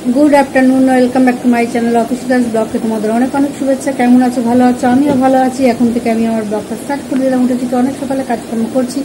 Good afternoon welcome back to my channel official ব্লগকে তোমাদের অনেক অনেক শুভেচ্ছা। কেমন আছো? ভালো আছো? আমিও ভালো আছি। এখন থেকে আমি আমার ব্লগটা স্টার্ট করে দিলাম। উঠেছি তো অনেক সকালে, কাজকর্ম করছি,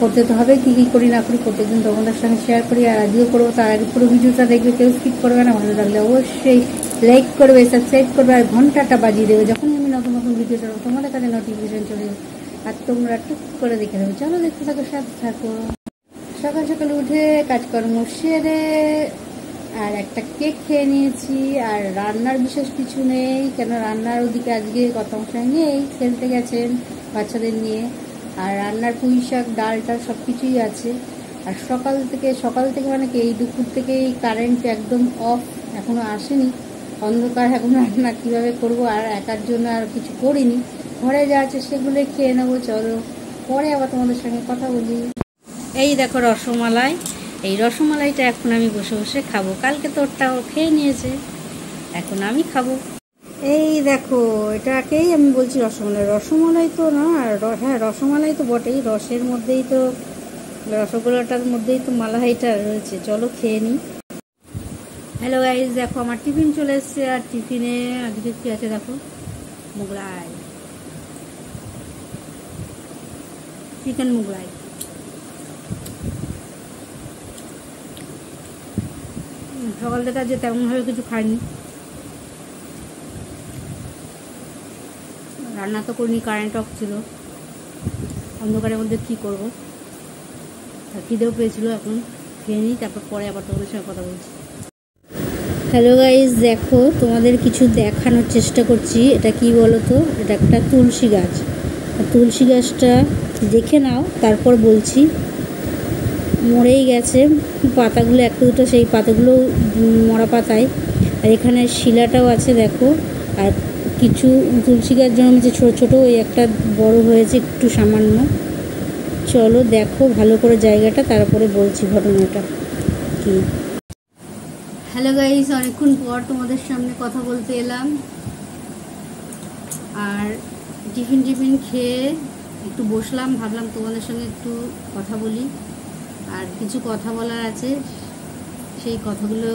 করতে তো হবে, কী কী করি না করি প্রত্যেকদিন তোমাদের সঙ্গে শেয়ার করি। আর আজও করবো। তার আগে পুরো ভিডিওটা দেখবে, কেউ স্কিপ করবে না। ভালো লাগলে অবশ্যই লাইক করবে, সাবস্ক্রাইব করবে আর ঘন্টাটা বাজিয়ে দেবে। যখনই আমি নতুন নতুন ভিডিও ছাড়বো তোমাদের কাছে নোটিফিকেশন চলে যাবে আর তোমরা টুক করে দেখে দেবে। চলো দেখতে থাকো, সাথে থাকো। সকাল সকালে উঠে কাজকর্ম সেরে আর একটা কেক খেয়ে নিয়েছি। আর রান্নার বিশেষ কিছু নেই, কেন রান্নার ওদিকে আজকে কর্তামশাই নেই, খেলতে গেছেন বাচ্চাদের নিয়ে। আর রান্নার পুঁই শাক, ডালটা সব কিছুই আছে। আর সকাল থেকে মানে কি এই দুপুর থেকেই কারেন্ট একদম অফ, এখনও আসেনি, অন্ধকার। এখন রান্না কীভাবে করব? আর একার জন্য আর কিছু করিনি, ঘরে যা আছে সেগুলোই খেয়ে নেবো। চলো পরে আবার তোমাদের সঙ্গে কথা বলি। এই দেখো রসমালাই, এই রসমালাইটা এখন আমি বসে বসে খাবো। কালকে তো ওরটাও খেয়ে নিয়েছে, এখন আমি খাবো। এই দেখো, এটাকেই আমি বলছি রসমালাই। রসমালাই তো না, হ্যাঁ রসমালাই তো বটেই, রসের মধ্যেই তো, রসগোল্লাটার মধ্যেই তো মালাইটা রয়েছে। চলো খেয়ে নিই। হ্যালো গাইজ, দেখো আমার টিফিন চলে এসছে। আর টিফিনে আজকে কী আছে দেখো, মোগলাই, চিকেন মোগলাই। সকাল থেকে আজকে তেমনভাবে কিছু খাইনি, রান্না তো করিনি, কারেন্ট অফ ছিল, অন্ধকারের মধ্যে কী করবো। খিদেও পেয়েছিল, এখন খেয়ে নিই, তারপর পরে আবার তোমাদের সঙ্গে কথা বলছি। হ্যালো গাইজ, দেখো তোমাদের কিছু দেখানোর চেষ্টা করছি। এটা কি বলো তো, এটা একটা তুলসী গাছ। তুলসী গাছটা দেখে নাও, তারপর বলছি। মরেই গেছে পাতাগুলো, একটা দুটো, সেই পাতাগুলো মরা পাতায়। আর এখানে শিলাটাও আছে দেখো। আর কিছু তুলসী গাছ জন্মেছে ছোটো ছোটো, ওই একটা বড় হয়েছে একটু সামান্য। চলো দেখো ভালো করে জায়গাটা, তারপরে বলছি ঘটনাটা কি। হ্যালো গাইস, অনেকক্ষণ পর তোমাদের সামনে কথা বলতে এলাম। আর টিফিন খেয়ে একটু বসলাম, ভাবলাম তোমাদের সঙ্গে একটু কথা বলি। আর কিছু কথা বলার আছে, সেই কথাগুলো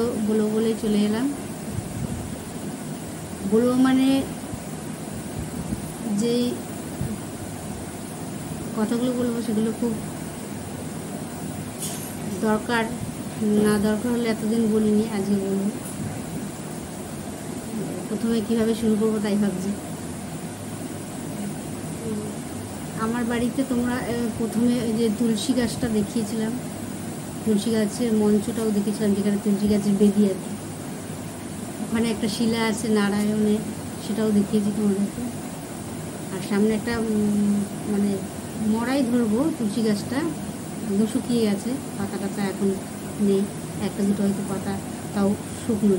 বলেই চলে এলাম। বলবো মানে যেই কথাগুলো বলবো সেগুলো খুব দরকার, না দরকার হলে এতদিন বলিনি, আজকে বলবো। প্রথমে কিভাবে শুরু করবো তাই ভাবছি। আমার বাড়িতে তোমরা প্রথমে যে তুলসী গাছটা দেখিয়েছিলাম, তুলসী গাছের মঞ্চটাও দেখেছিলাম, যেখানে তুলসী গাছের বেদি আর কি, ওখানে একটা শিলা আছে নারায়ণের, সেটাও দেখিয়েছি তোমাদেরকে। আর সামনে একটা মানে মরাই ধরবো তুলসী গাছটা, শুকিয়ে গেছে, পাতা টাতা এখন নেই, একটা দুটো হয়তো পাতা, তাও শুকনো।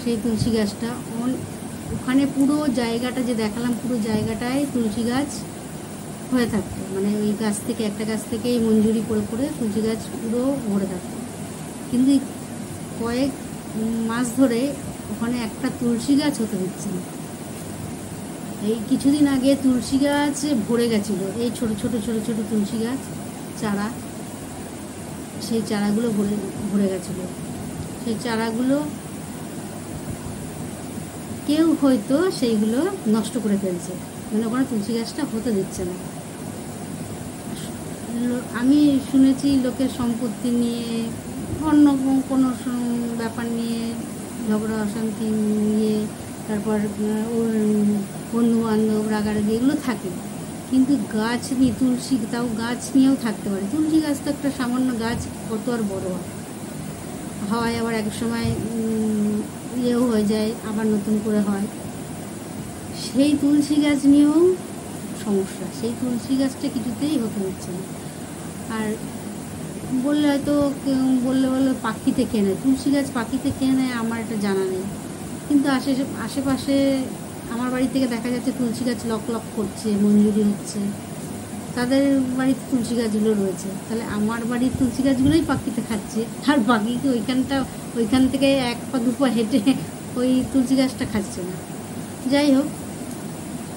সেই তুলসী গাছটা ওখানে পুরো জায়গাটা যে দেখালাম, পুরো জায়গাটায় তুলসী গাছ হয়ে থাকতো। মানে ওই গাছ থেকে, একটা গাছ থেকেই মঞ্জুরি করে তুলসী গাছ পুরো ভরে থাকতো। কিন্তু কয়েক মাস ধরে ওখানে একটা তুলসী গাছ হতে দিচ্ছে না। এই কিছুদিন আগে তুলসী গাছ ভরে গেছিলো, এই ছোট ছোট তুলসী গাছ চারা, সেই চারাগুলো ভরে গেছিলো। সেই চারাগুলো কেউ হয়তো সেইগুলো নষ্ট করে ফেলছে, মানে ওখানে তুলসী গাছটা হতে দিচ্ছে না। আমি শুনেছি লোকের সম্পত্তি নিয়ে, অন্য কোনো ব্যাপার নিয়ে ঝগড়া অশান্তি নিয়ে, তারপর ওর বন্ধু বান্ধব রাগারাগি এগুলো থাকে, কিন্তু গাছ নিয়ে, তুলসী, তাও গাছ নিয়েও থাকতে পারে। তুলসী গাছ তো একটা সামান্য গাছ, কত আর বড় হয়, আবার এক সময় ইয়েও হয়ে যায়, আবার নতুন করে হয়। সেই তুলসী গাছ নিয়েও সমস্যা, সেই তুলসী গাছটা কিছুতেই হতে হচ্ছে না। আর বললে হয়তো বললে পাখিতে খেয়ে নেয়, তুলসী গাছ পাখিতে খেয়ে নেয়, আমার এটা জানা নেই। কিন্তু আশেপাশে আমার বাড়ি থেকে দেখা যাচ্ছে তুলসী গাছ লক করছে, মঞ্জুরি হচ্ছে, তাদের বাড়িতে তুলসী গাছগুলো রয়েছে। তাহলে আমার বাড়ির তুলসী গাছগুলোই পাখিতে খাচ্ছে, আর পাখিকে ওইখান থেকে এক পা দুপা হেঁটে ওই তুলসী গাছটা খাচ্ছে না। যাই হোক,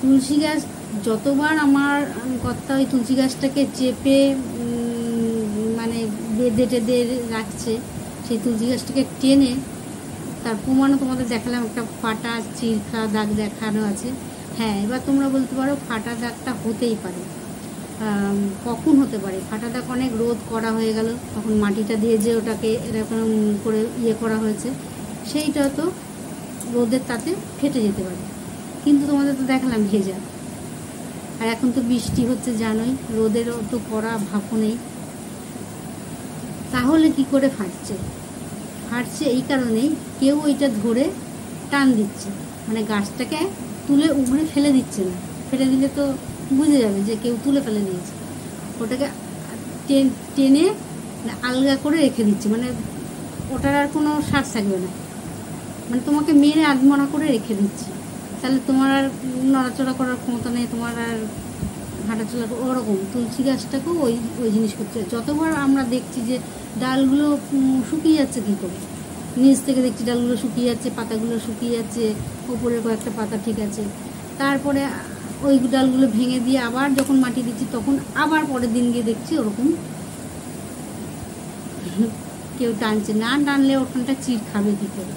তুলসী গাছ যতবার আমার কর্তা ওই তুলসী গাছটাকে চেপে মানে বেঁধে টেঁধে রাখছে, সেই তুলসী গাছটাকে টেনে, তার প্রমাণও তোমাদের দেখালাম, একটা ফাটা চিরখা দাগ দেখানো আছে। হ্যাঁ, এবার তোমরা বলতে পারো ফাটা দাগটা হতেই পারে, কখন হতে পারে? ফাটা দাগ অনেক রোদ করা হয়ে গেল, তখন মাটিটা দিয়ে যে ওটাকে এরকম করে করা হয়েছে, সেইটা তো রোদের তাতে ফেটে যেতে পারে। কিন্তু তোমাদের তো দেখালাম ভেজা, আর এখন তো বৃষ্টি হচ্ছে জানোই, রোদেরও তো কড়া ভাপও নেই। তাহলে কি করে ফাটছে? ফাটছে এই কারণেই কেউ ওইটা ধরে টান দিচ্ছে, মানে গাছটাকে তুলে উগড়ে ফেলে দিচ্ছে না। ফেলে দিলে তো বুঝে যাবে যে কেউ তুলে ফেলে দিয়েছে। ওটাকে টেনে আলগা করে রেখে দিচ্ছে, মানে ওটার আর কোনো স্বাদ থাকবে না, মানে তোমাকে মেরে আধমরা করে রেখে দিচ্ছি। তাহলে তোমার আর নড়াচড়া করার ক্ষমতা নেই, তোমার আর হাঁটাচলা। ওরকম তুলসী গাছটাকেও ওই জিনিস করছে। যতবার আমরা দেখছি যে ডালগুলো শুকিয়ে যাচ্ছে, কী করে নিচ থেকে দেখছি ডালগুলো শুকিয়ে যাচ্ছে, পাতাগুলো শুকিয়ে যাচ্ছে, ওপরে কয়েকটা পাতা ঠিক আছে, তারপরে ওই ডালগুলো ভেঙে দিয়ে আবার যখন মাটি দিচ্ছি তখন আবার পরের দিন গিয়ে দেখছি ওরকম কেউ টানছে। না টানলে ওখানটা চির খাবে কী করে?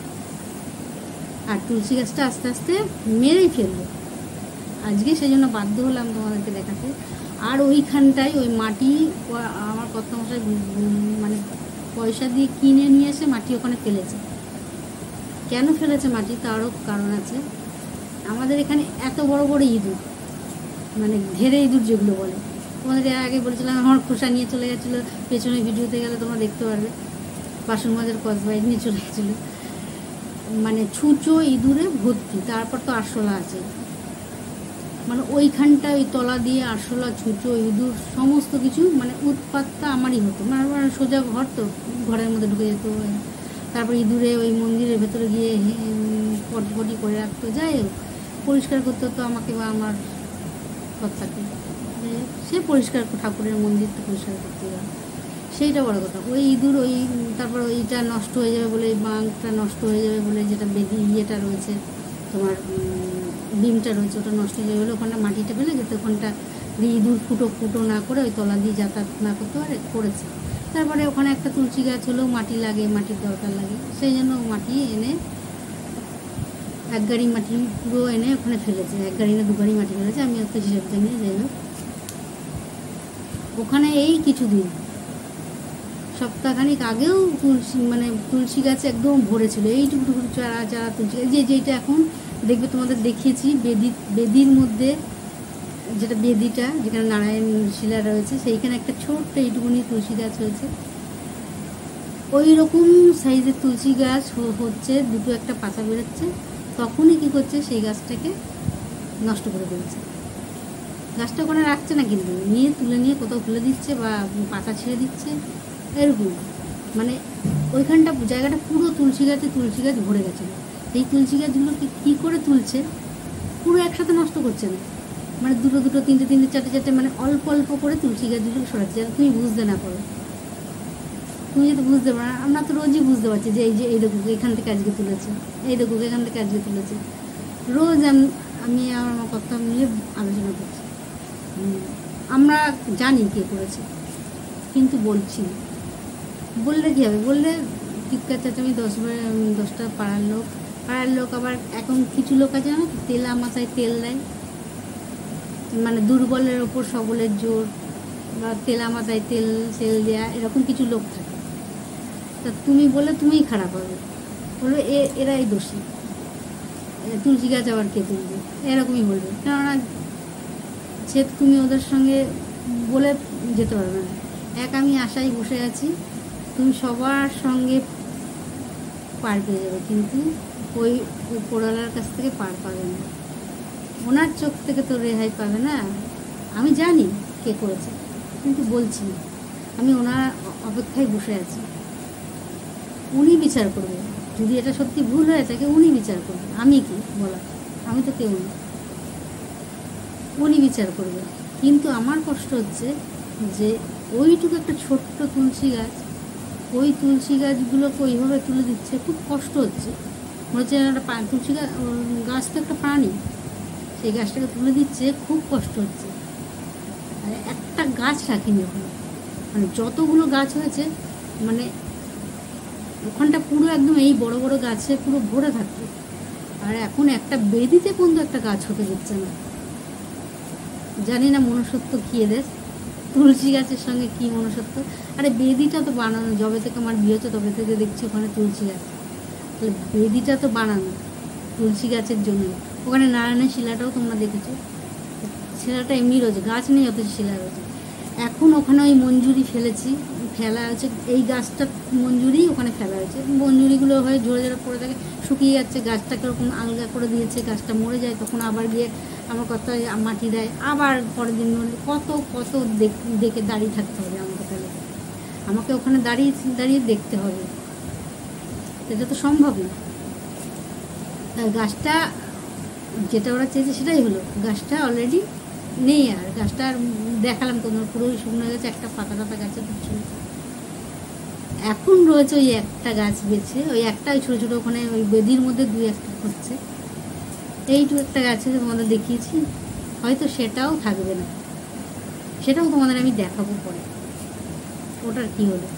আর তুলসী গাছটা আস্তে আস্তে মেরেই ফেলবে। আজকে সেই জন্য বাধ্য হলাম তোমাদেরকে দেখাতে। আর ওইখানটায় ওই মাটি আমার কর্তামশাই মানে পয়সা দিয়ে কিনে নিয়ে এসে মাটি ওখানে ফেলেছে। কেন ফেলেছে মাটি তারও কারণ আছে। আমাদের এখানে এত বড় বড় ইঁদুর, মানে ধেরে ইঁদুর যেগুলো বলে, তোমাদের এর আগে বলেছিলাম, আমার খোসা নিয়ে চলে গেছিলো, পেছনে ভিডিওতে গেলে তোমরা দেখতে পারবে, বাসন মাজার কসবাইট নিয়ে চলে গেছিলো, মানে ছুঁচো ইঁদুরে ভর্তি। তারপর তো আরশোলা আছে, মানে ওইখানটা ওই তলা দিয়ে আরশোলা, ছুঁচো, ইঁদুর সমস্ত কিছু, মানে উৎপাতটা আমারই হতো। মানে সোজা ঘর তো, ঘরের মধ্যে ঢুকে যেত। তারপর ইঁদুরে ওই মন্দিরের ভেতরে গিয়ে পটি করে রাখতো। যাই হোক, পরিষ্কার করতে হতো আমাকে বা আমার কর্তাকে, সে পরিষ্কার, ঠাকুরের মন্দির তো পরিষ্কার করতে যাবে, সেইটা বড় কথা। ওই ইঁদুর ওই তারপর ওইটা নষ্ট হয়ে যাবে বলে, বাঁকটা নষ্ট হয়ে যাবে বলে, যেটা ইয়েটা রয়েছে তোমার ডিমটা রয়েছে, ওটা নষ্ট হয়ে যাবে বলে ওখানটা মাটিটা ফেলে, যাতে ওখানটা ইঁদুর ফুটো না করে ওই তলা দিয়ে যাতায়াত না করতে পারে করেছে। তারপরে ওখানে একটা তুলসী গাছ হলেও মাটি লাগে, মাটির দরকার লাগে, সেই জন্য মাটি এনে এক গাড়ি মাটি পুরো এনে ওখানে ফেলেছে। এক গাড়ি না 2 গাড়ি মাটি ফেলেছে, আমি একটা হিসাব জানি। যাই হোক, ওখানে এই কিছুদিন সপ্তাহখানিক আগেও তুলসী গাছে একদম ভরেছিল, এইটুকু চারা তুলসী গাছ। যেটা এখন দেখবে তোমাদের দেখিয়েছি বেদির মধ্যে, যেটা বেদিটা যেখানে নারায়ণ শিলা রয়েছে, সেইখানে একটা ছোট্ট এইটুকুনি তুলসী গাছ হয়েছে। ওই রকম সাইজের তুলসী গাছ হচ্ছে, দুটো একটা পাতা বেরোচ্ছে, তখনই কী করছে, সেই গাছটাকে নষ্ট করে দিচ্ছে। গাছটা ওখানে রাখছে না, কিন্তু তুলে নিয়ে কোথাও ফেলে দিচ্ছে বা পাতা ছেড়ে দিচ্ছে, এরকম। মানে ওইখানটা জায়গাটা পুরো তুলসী গাছ ভরে গেছিলো। এই তুলসী গাছগুলোকে কী করে তুলছে, পুরো একসাথে নষ্ট করছে না, মানে দুটো তিনটে চারটে, মানে অল্প অল্প করে তুলসী গাছগুলোকে সরাচ্ছে, যাতে তুমি বুঝতে না পারো। তুমি যদি বুঝতে পারো, আমরা তো রোজই বুঝতে পারছি যে এই দেখো এখান থেকে আজকে তুলেছে, এই দেখো এখান থেকে আজকে তুলেছে। রোজ আমি আমার কথা মিলে আলোচনা করছি। আমরা জানি কে করেছে, কিন্তু বলছি না। বললে কী হবে? বললে চিৎকার চেঁচামেচি 10টা পাড়ার লোক আবার এখন কিছু লোক আছে না, তেলা মাথায় তেল দেয়, মানে দুর্বলের ওপর সবলের জোর, বা তেলা মাথায় তেল দেওয়া, এরকম কিছু লোক থাকে। তা তুমি বলে তুমিই খারাপ হবে, বলবে এরাই দোষী, তুলসী গাছ আবার কে তুলবে, এরকমই বলবে। কেননা সে তুমি ওদের সঙ্গে বলে যেতে পারবে না। আমি আশায় বসে আছি, তুমি সবার সঙ্গে পার পেয়ে যাবে, কিন্তু ওই উপরওয়ালার কাছ থেকে পার পাবে না, ওনার চোখ থেকে তো রেহাই পাবে না। আমি জানি কে করেছে, কিন্তু বলছি না, আমি ওনার অপেক্ষায় বসে আছি। উনি বিচার করবে, যদি এটা সত্যি ভুল হয়ে থাকে উনি বিচার করবে। আমি কি বলা, আমি তো কেউ না, উনি বিচার করবে। কিন্তু আমার কষ্ট হচ্ছে যে ওইটুকু একটা ছোট্ট তুলসী গাছ, ওই তুলসী গাছগুলোকে ওইভাবে তুলে দিচ্ছে, খুব কষ্ট হচ্ছে। মনে হচ্ছে একটা তুলসী গাছ তো একটা প্রাণী, সেই গাছটাকে তুলে দিচ্ছে, খুব কষ্ট হচ্ছে। আর একটা গাছ রাখিনি ওখানে, মানে যতগুলো গাছ হয়েছে, মানে ওখানটা পুরো একদম এই বড় বড় গাছে পুরো ভরে থাকতো, আর এখন একটা বেদিতে পর্যন্ত একটা গাছ হতে দিচ্ছে না। জানি না মনুষ্যত্ব কি এদের, তুলসী গাছের সঙ্গে কি মনুষ্যত্ব। আরে বেদিটা তো বানানো, যবে থেকে আমার বিয়ে হচ্ছে তবে থেকে দেখছি ওখানে তুলসী গাছ, তাহলে বেদিটা তো বানানো তুলসী গাছের জন্য। ওখানে নারায়ণের শিলাটাও তোমরা দেখেছো, শিলাটা এমনি রয়েছে, গাছ নেই অথচ শিলা রয়েছে। এখন ওখানে ওই মঞ্জুরি ফেলা হয়েছে, এই গাছটা মঞ্জুরি ওখানে ফেলা হয়েছে, মঞ্জুরিগুলো হয়ে ঝরে ঝরে পড়ে থাকে, শুকিয়ে যাচ্ছে, গাছটাকে ওরকম আলগা করে দিয়েছে, গাছটা মরে যায়, তখন আবার গিয়ে আমার কথা মাটি দেয়, আবার পরের দিন কত কত দেখে দাঁড়িয়ে থাকতে হবে আমাকে, তাহলে আমাকে ওখানে দাঁড়িয়ে দাঁড়িয়ে দেখতে হবে, এটা তো সম্ভব না। গাছটা যেটা ওরা চেয়েছে সেটাই হলো, গাছটা অলরেডি নেই, আর গাছটা আর দেখালাম তোমার পুরোই শুকনো গেছে, একটা পাতা টাতা গাছে কিছু এখন রয়েছে ওই একটা গাছ বেছে, ওই একটা ওই ছোটো ছোটো ওখানে ওই বেদির মধ্যে দুই একটা হচ্ছে, এইটু একটা গাছে তোমাদের দেখিয়েছি, হয়তো সেটাও থাকবে না, সেটাও তোমাদের আমি দেখাবো পরে ওটার কি হলো।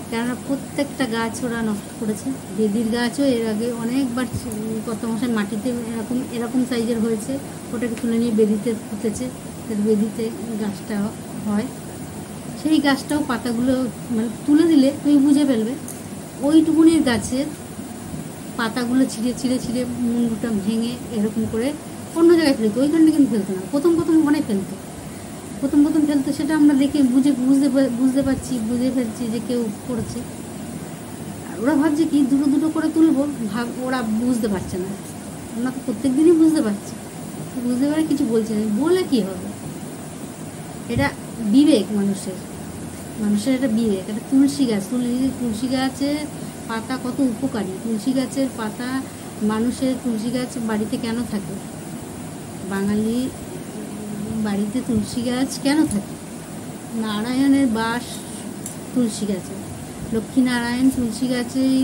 কেননা প্রত্যেকটা গাছ ওরা নষ্ট করেছে, বেদির গাছও এর আগে অনেকবার কত মশাই মাটিতে এরকম সাইজের হয়েছে, ওটাকে তুলে নিয়ে বেদিতে পুঁতেছে, বেদিতে গাছটা হয়, সেই গাছটাও পাতাগুলো মানে তুলে দিলে তুমি বুঝে ফেলবে ওইটুকুনির গাছের পাতাগুলো ছিঁড়ে ছিঁড়ে ছিঁড়ে মুন্ডুটা ভেঙে এরকম করে অন্য জায়গায় ফেলতো, ওইখানটা কিন্তু ফেলতো না, প্রথম ওখানে ফেলতো, প্রথম ফেলতো, সেটা আমরা দেখে বুঝতে ফেলছি যে কেউ করেছে। আর ওরা ভাবছে কি দুটো করে তুলবো, ওরা বুঝতে পারছে না, আমরা তো প্রত্যেক দিনই বুঝতে পারছি, বুঝতে পারে কিছু বলছে না, বলে কি হবে, এটা বিবেক মানুষের এটা বিবেক। এটা তুলসী গাছের পাতা কত উপকারী, তুলসী গাছের পাতা মানুষের, তুলসী গাছ বাড়িতে কেন থাকে, বাঙালি বাড়িতে তুলসী গাছ কেন থাকে, নারায়ণের বাস তুলসী গাছে, লক্ষ্মীনারায়ণ তুলসী গাছেই,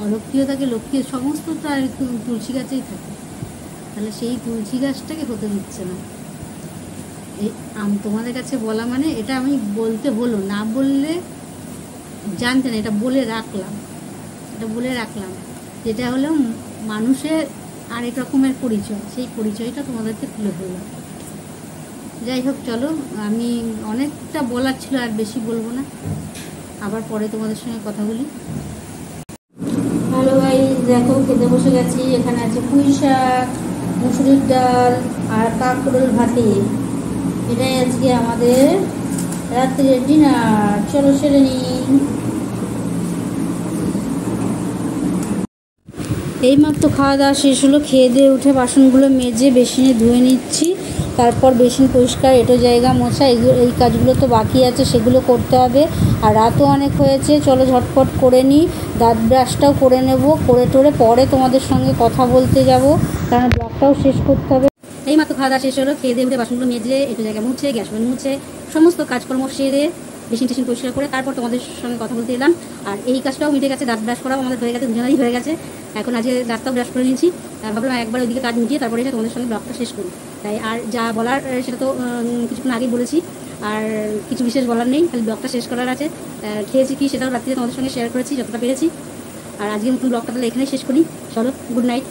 অলক্ষ্মীও থাকে, লক্ষ্মী সমস্ত তার তুলসী গাছেই থাকে, তাহলে সেই তুলসী গাছটাকে হতে দিচ্ছে না। এই তোমাদের কাছে বলা মানে এটা আমি বলতে হলো, না বললে জানতে না, এটা বলে রাখলাম, যেটা হলো মানুষের আরেক রকমের পরিচয়, সেই পরিচয়টা তোমাদেরকে তুলে ধরলাম। যাই হোক, চলো, আমি অনেকটা বলার ছিল, আর বেশি বলবো না, আবার পরে তোমাদের সঙ্গে কথা বলি। হ্যালো গাইস, দেখো খেতে বসে গেছি, এখানে আছে পুঁই শাক, মুসুরির ডাল আর কাঁকরোল ভাতে, এটাই আজকে আমাদের রাত্রের ডিনার, চলো সেরে নিই। এইমাত্র খাওয়া দাওয়া শেষ হলো, খেয়ে দিয়ে উঠে বাসনগুলো মেজে বেসিনে ধুয়ে নিচ্ছি, তারপর বেসিন পরিষ্কার, এটো জায়গা মোছা, এই কাজগুলো তো বাকি আছে, সেগুলো করতে হবে, আর রাতও অনেক হয়েছে, চলো ঝটপট করে নিই, দাঁত ব্রাশটাও করে নেব, করে টোরে পরে তোমাদের সঙ্গে কথা বলতে যাব, কারণ ব্লগটাও শেষ করতে হবে। এইমাত্র খাওয়া দাওয়া শেষ হলো, খেয়ে দিয়ে উঠে বাসনগুলো মেজে এটো জায়গা মুছে, গ্যাস মুছে, সমস্ত কাজকর্ম সেরে বেসিন টেসিন পরিষ্কার করে তারপর তোমাদের সঙ্গে কথা বলতে এলাম। আর এই কাজটাও মিটে গেছে, দাঁত ব্রাশ করাও আমাদের হয়ে গেছে, দুজনেরই হয়ে গেছে, এখন আজকে দাঁতটাও ব্রাশ করে নিয়েছি, ভাবলাম একবার ওইদিকে কাজ মিটিয়ে তারপরে এসে তোমাদের সঙ্গে ব্লগটা শেষ করি। তাই আর যা বলার সেটা তো কিছুক্ষণ আগেই বলেছি, আর কিছু বিশেষ বলার নেই, খালি ব্লগটা শেষ করার আছে। খেয়েছি কি সেটাও রাত্রিতে তোমাদের সঙ্গে শেয়ার করেছি যতটা পেরেছি। আর আজকে নতুন ব্লগটা তাহলে এখানেই শেষ করি, চলো, গুড নাইট।